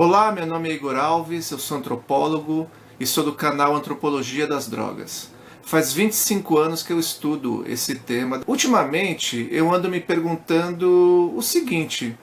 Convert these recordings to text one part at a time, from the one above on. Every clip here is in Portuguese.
Olá, meu nome é Igor Alves, eu sou antropólogo e sou do canal Antropologia das Drogas. Faz 25 anos que eu estudo esse tema. Ultimamente, eu ando me perguntando o seguinte: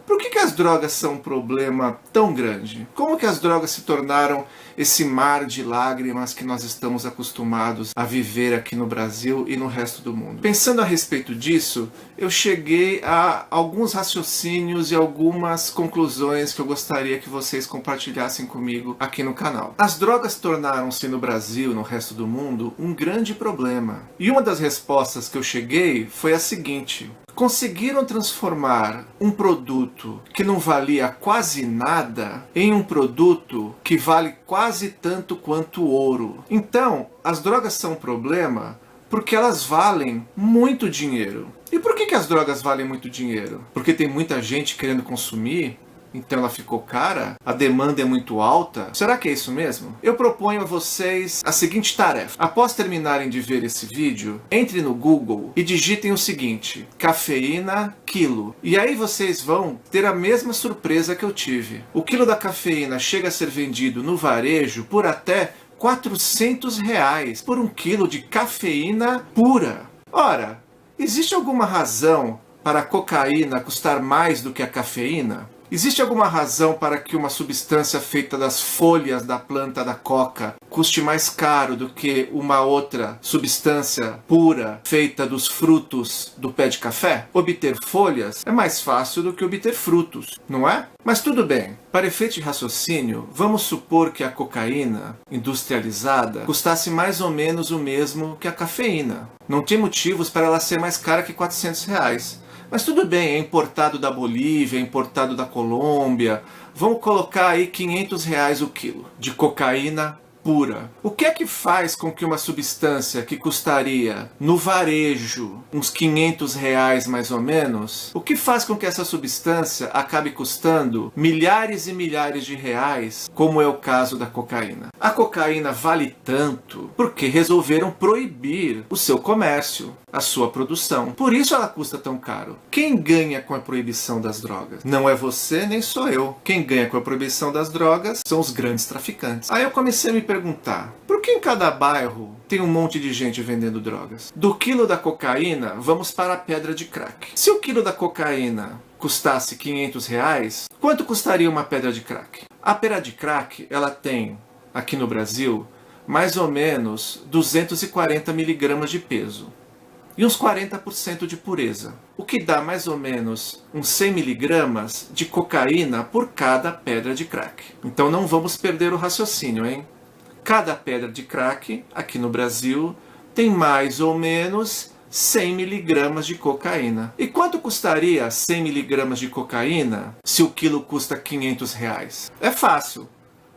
por que as drogas são um problema tão grande? Como que as drogas se tornaram esse mar de lágrimas que nós estamos acostumados a viver aqui no Brasil e no resto do mundo? Pensando a respeito disso, eu cheguei a alguns raciocínios e algumas conclusões que eu gostaria que vocês compartilhassem comigo aqui no canal. As drogas tornaram-se no Brasil e no resto do mundo um grande problema. E uma das respostas que eu cheguei foi a seguinte: conseguiram transformar um produto que não valia quase nada em um produto que vale quase tanto quanto ouro. Então, as drogas são um problema porque elas valem muito dinheiro. E por que as drogas valem muito dinheiro? Porque tem muita gente querendo consumir? Então ela ficou cara? A demanda é muito alta? Será que é isso mesmo? Eu proponho a vocês a seguinte tarefa. Após terminarem de ver esse vídeo, entre no Google e digitem o seguinte: cafeína quilo. E aí vocês vão ter a mesma surpresa que eu tive. O quilo da cafeína chega a ser vendido no varejo por até R$400 por um quilo de cafeína pura. Ora, existe alguma razão para a cocaína custar mais do que a cafeína? Existe alguma razão para que uma substância feita das folhas da planta da coca custe mais caro do que uma outra substância pura feita dos frutos do pé de café? Obter folhas é mais fácil do que obter frutos, não é? Mas tudo bem, para efeito de raciocínio, vamos supor que a cocaína industrializada custasse mais ou menos o mesmo que a cafeína. Não tem motivos para ela ser mais cara que R$400. Mas tudo bem, é importado da Bolívia, é importado da Colômbia. Vamos colocar aí R$500 o quilo de cocaína pura. O que é que faz com que uma substância que custaria no varejo uns R$500 mais ou menos, o que faz com que essa substância acabe custando milhares e milhares de reais, como é o caso da cocaína? A cocaína vale tanto porque resolveram proibir o seu comércio, a sua produção. Por isso ela custa tão caro. Quem ganha com a proibição das drogas? Não é você nem sou eu. Quem ganha com a proibição das drogas são os grandes traficantes. Aí eu comecei a me perguntar: por que em cada bairro tem um monte de gente vendendo drogas? Do quilo da cocaína, vamos para a pedra de crack. Se o quilo da cocaína custasse R$500, quanto custaria uma pedra de crack? A pedra de crack, ela tem, aqui no Brasil, mais ou menos 240 miligramas de peso e uns 40% de pureza, o que dá mais ou menos uns 100 miligramas de cocaína por cada pedra de crack. Então não vamos perder o raciocínio, hein? Cada pedra de crack, aqui no Brasil, tem mais ou menos 100 miligramas de cocaína. E quanto custaria 100 miligramas de cocaína se o quilo custa R$500? É fácil.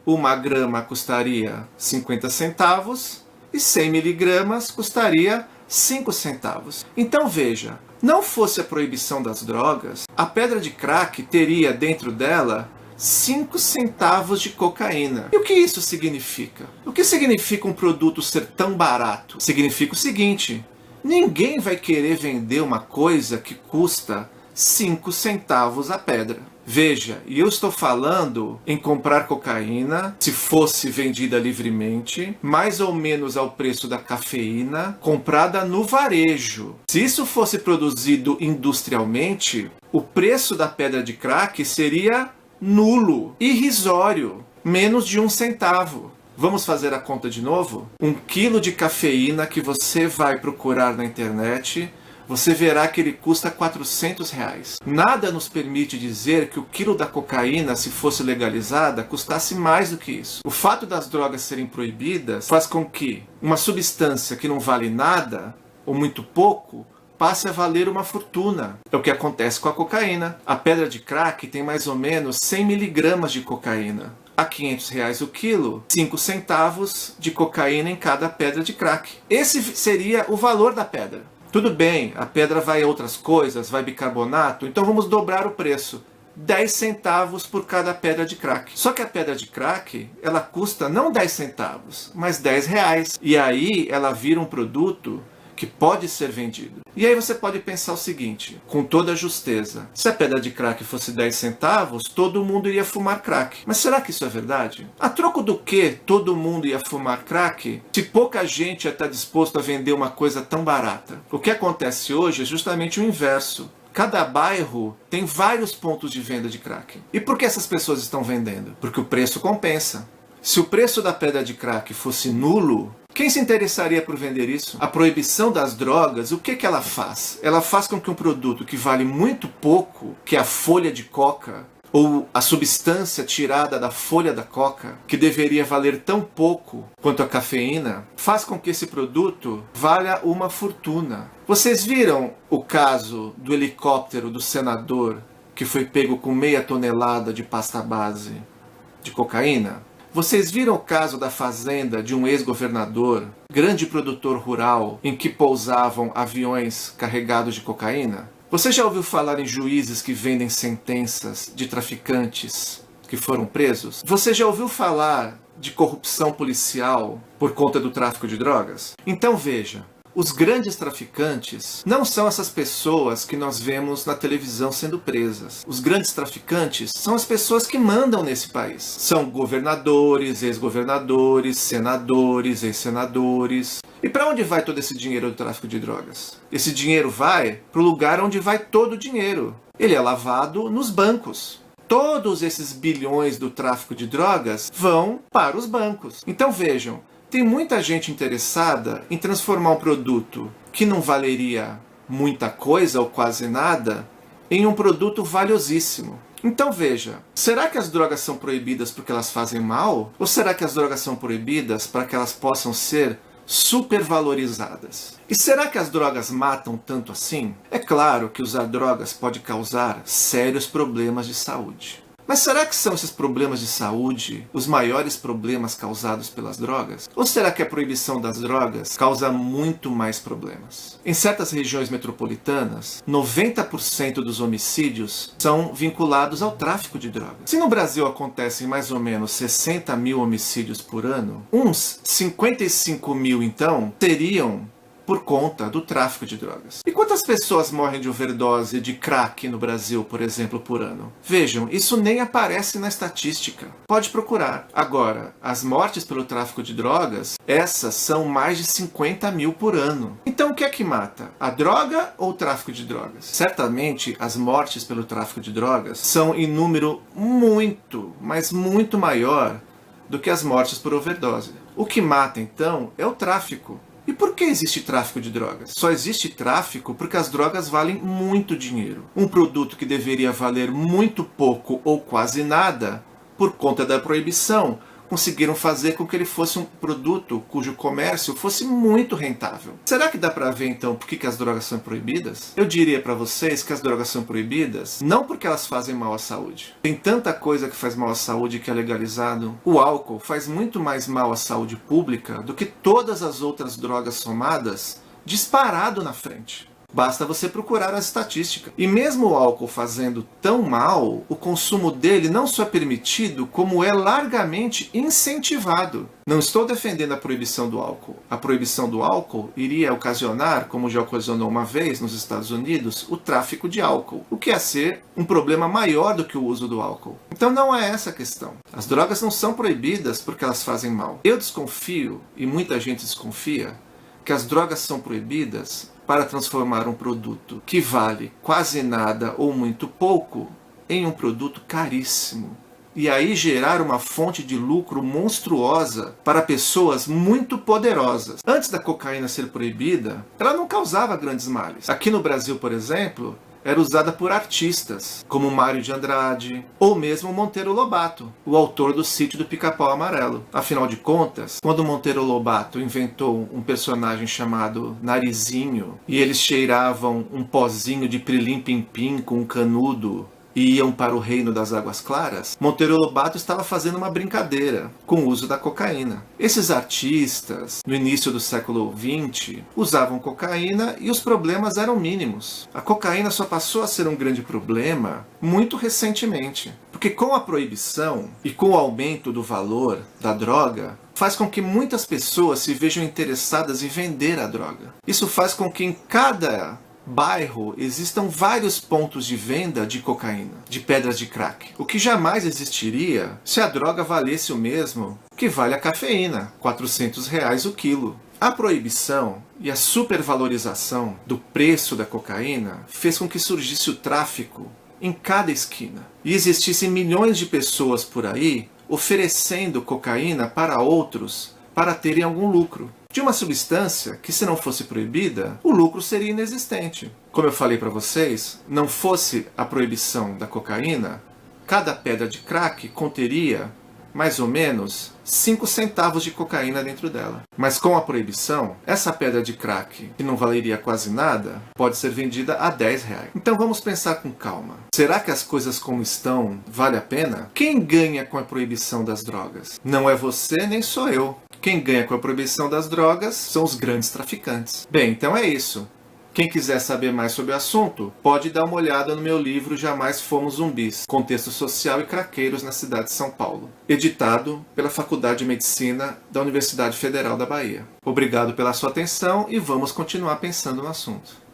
Uma grama custaria 50 centavos e 100 miligramas custaria 5 centavos. Então veja, não fosse a proibição das drogas, a pedra de crack teria dentro dela 5 centavos de cocaína. E o que isso significa? O que significa um produto ser tão barato? Significa o seguinte: ninguém vai querer vender uma coisa que custa 5 centavos a pedra. Veja, e eu estou falando em comprar cocaína, se fosse vendida livremente, mais ou menos ao preço da cafeína, comprada no varejo. Se isso fosse produzido industrialmente, o preço da pedra de crack seria nulo, irrisório, menos de 1 centavo. Vamos fazer a conta de novo? 1 quilo de cafeína que você vai procurar na internet, você verá que ele custa R$400. Nada nos permite dizer que o quilo da cocaína, se fosse legalizada, custasse mais do que isso. O fato das drogas serem proibidas faz com que uma substância que não vale nada, ou muito pouco, passe a valer uma fortuna. É o que acontece com a cocaína. A pedra de crack tem mais ou menos 100 miligramas de cocaína. A R$500 o quilo, 5 centavos de cocaína em cada pedra de crack. Esse seria o valor da pedra. Tudo bem, a pedra vai a outras coisas, vai bicarbonato, então vamos dobrar o preço. 10 centavos por cada pedra de crack. Só que a pedra de crack, ela custa não 10 centavos, mas R$10. E aí ela vira um produto que pode ser vendido. E aí você pode pensar o seguinte, com toda a justeza, se a pedra de crack fosse 10 centavos, todo mundo iria fumar crack. Mas será que isso é verdade? A troco do que todo mundo ia fumar crack se pouca gente ia estar disposto a vender uma coisa tão barata? O que acontece hoje é justamente o inverso. Cada bairro tem vários pontos de venda de crack. E por que essas pessoas estão vendendo? Porque o preço compensa. Se o preço da pedra de crack fosse nulo, quem se interessaria por vender isso? A proibição das drogas, o que ela faz? Ela faz com que um produto que vale muito pouco, que é a folha de coca, ou a substância tirada da folha da coca, que deveria valer tão pouco quanto a cafeína, faz com que esse produto valha uma fortuna. Vocês viram o caso do helicóptero do senador que foi pego com meia tonelada de pasta base de cocaína? Vocês viram o caso da fazenda de um ex-governador, grande produtor rural, em que pousavam aviões carregados de cocaína? Você já ouviu falar em juízes que vendem sentenças de traficantes que foram presos? Você já ouviu falar de corrupção policial por conta do tráfico de drogas? Então veja, os grandes traficantes não são essas pessoas que nós vemos na televisão sendo presas. Os grandes traficantes são as pessoas que mandam nesse país. São governadores, ex-governadores, senadores, ex-senadores. E para onde vai todo esse dinheiro do tráfico de drogas? Esse dinheiro vai para o lugar onde vai todo o dinheiro. Ele é lavado nos bancos. Todos esses bilhões do tráfico de drogas vão para os bancos. Então vejam, tem muita gente interessada em transformar um produto que não valeria muita coisa ou quase nada em um produto valiosíssimo. Então veja, será que as drogas são proibidas porque elas fazem mal? Ou será que as drogas são proibidas para que elas possam ser supervalorizadas? E será que as drogas matam tanto assim? É claro que usar drogas pode causar sérios problemas de saúde. Mas será que são esses problemas de saúde os maiores problemas causados pelas drogas? Ou será que a proibição das drogas causa muito mais problemas? Em certas regiões metropolitanas, 90% dos homicídios são vinculados ao tráfico de drogas. Se no Brasil acontecem mais ou menos 60 mil homicídios por ano, uns 55 mil então seriam por conta do tráfico de drogas. E quantas pessoas morrem de overdose de crack no Brasil, por exemplo, por ano? Vejam, isso nem aparece na estatística. Pode procurar. Agora, as mortes pelo tráfico de drogas, essas são mais de 50 mil por ano. Então o que é que mata? A droga ou o tráfico de drogas? Certamente, as mortes pelo tráfico de drogas são em número muito, mas muito maior do que as mortes por overdose. O que mata, então, é o tráfico. E por que existe tráfico de drogas? Só existe tráfico porque as drogas valem muito dinheiro. Um produto que deveria valer muito pouco ou quase nada, por conta da proibição, conseguiram fazer com que ele fosse um produto cujo comércio fosse muito rentável. Será que dá para ver então por que as drogas são proibidas? Eu diria para vocês que as drogas são proibidas não porque elas fazem mal à saúde. Tem tanta coisa que faz mal à saúde que é legalizado. O álcool faz muito mais mal à saúde pública do que todas as outras drogas somadas, disparado na frente. Basta você procurar a estatística. E mesmo o álcool fazendo tão mal, o consumo dele não só é permitido, como é largamente incentivado. Não estou defendendo a proibição do álcool. A proibição do álcool iria ocasionar, como já ocasionou uma vez nos Estados Unidos, o tráfico de álcool, o que ia ser um problema maior do que o uso do álcool. Então não é essa a questão. As drogas não são proibidas porque elas fazem mal. Eu desconfio, e muita gente desconfia, que as drogas são proibidas para transformar um produto que vale quase nada ou muito pouco em um produto caríssimo. E aí gerar uma fonte de lucro monstruosa para pessoas muito poderosas. Antes da cocaína ser proibida, ela não causava grandes males. Aqui no Brasil, por exemplo, era usada por artistas, como Mário de Andrade, ou mesmo Monteiro Lobato, o autor do Sítio do Pica-Pau Amarelo. Afinal de contas, quando Monteiro Lobato inventou um personagem chamado Narizinho, e eles cheiravam um pozinho de pirlim-pim-pim com um canudo, e iam para o reino das águas claras, Monteiro Lobato estava fazendo uma brincadeira com o uso da cocaína. Esses artistas, no início do século XX, usavam cocaína e os problemas eram mínimos. A cocaína só passou a ser um grande problema muito recentemente, porque com a proibição e com o aumento do valor da droga, faz com que muitas pessoas se vejam interessadas em vender a droga. Isso faz com que em cada bairro existam vários pontos de venda de cocaína, de pedras de crack. O que jamais existiria se a droga valesse o mesmo que vale a cafeína, R$400 o quilo. A proibição e a supervalorização do preço da cocaína fez com que surgisse o tráfico em cada esquina. E existissem milhões de pessoas por aí oferecendo cocaína para outros para terem algum lucro. De uma substância que, se não fosse proibida, o lucro seria inexistente. Como eu falei para vocês, não fosse a proibição da cocaína, cada pedra de crack conteria mais ou menos 5 centavos de cocaína dentro dela. Mas com a proibição, essa pedra de crack, que não valeria quase nada, pode ser vendida a R$10. Então vamos pensar com calma. Será que as coisas como estão vale a pena? Quem ganha com a proibição das drogas? Não é você nem sou eu. Quem ganha com a proibição das drogas são os grandes traficantes. Bem, então é isso. Quem quiser saber mais sobre o assunto, pode dar uma olhada no meu livro Jamais Fomos Zumbis, Contexto Social e Craqueiros na Cidade de São Paulo, editado pela Faculdade de Medicina da Universidade Federal da Bahia. Obrigado pela sua atenção e vamos continuar pensando no assunto.